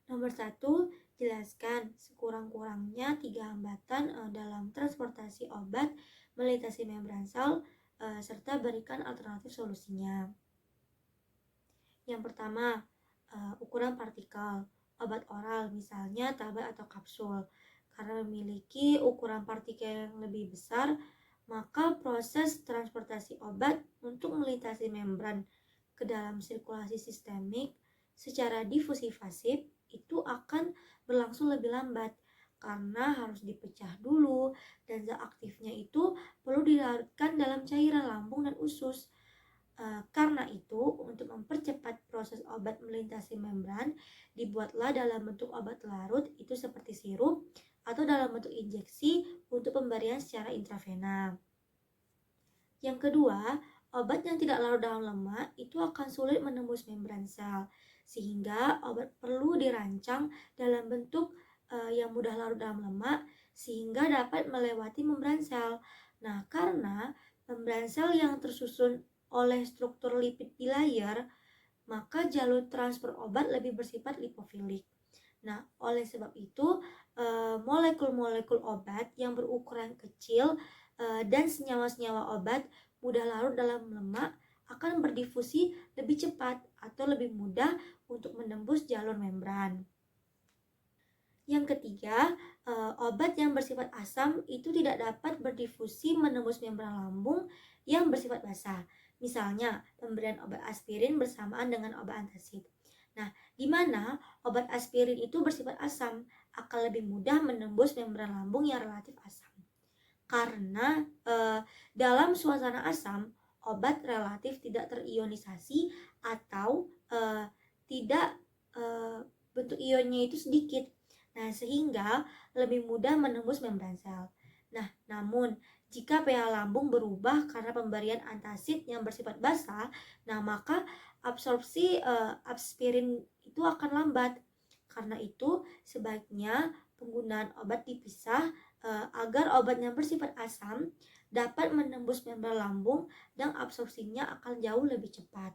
Nomor 1, jelaskan sekurang-kurangnya 3 hambatan dalam transportasi obat melintasi membran sel serta berikan alternatif solusinya. Yang pertama, ukuran partikel obat oral, misalnya tablet atau kapsul. Karena memiliki ukuran partikel yang lebih besar, maka proses transportasi obat untuk melintasi membran ke dalam sirkulasi sistemik secara difusifasif itu akan berlangsung lebih lambat karena harus dipecah dulu dan zat aktifnya itu perlu dilarutkan dalam cairan lambung dan usus. Karena itu, untuk mempercepat proses obat melintasi membran, dibuatlah dalam bentuk obat larut itu seperti sirup atau dalam bentuk injeksi untuk pemberian secara intravena. Yang kedua, obat yang tidak larut dalam lemak itu akan sulit menembus membran sel, sehingga obat perlu dirancang dalam bentuk yang mudah larut dalam lemak sehingga dapat melewati membran sel. Nah, karena membran sel yang tersusun oleh struktur lipid bilayer, maka jalur transfer obat lebih bersifat lipofilik. Nah, oleh sebab itu, molekul-molekul obat yang berukuran kecil dan senyawa-senyawa obat mudah larut dalam lemak akan berdifusi lebih cepat atau lebih mudah untuk menembus jalur membran. Yang ketiga, obat yang bersifat asam itu tidak dapat berdifusi menembus membran lambung yang bersifat basah. Misalnya, pemberian obat aspirin bersamaan dengan obat antasid. Nah, di mana obat aspirin itu bersifat asam akan lebih mudah menembus membran lambung yang relatif asam. Karena dalam suasana asam, obat relatif tidak terionisasi atau tidak bentuk ionnya itu sedikit. Nah, sehingga lebih mudah menembus membran sel. Nah, namun jika pH lambung berubah karena pemberian antasid yang bersifat basah, nah maka absorpsi aspirin itu akan lambat. Karena itu, sebaiknya penggunaan obat dipisah agar obat yang bersifat asam dapat menembus membran lambung dan absorpsinya akan jauh lebih cepat.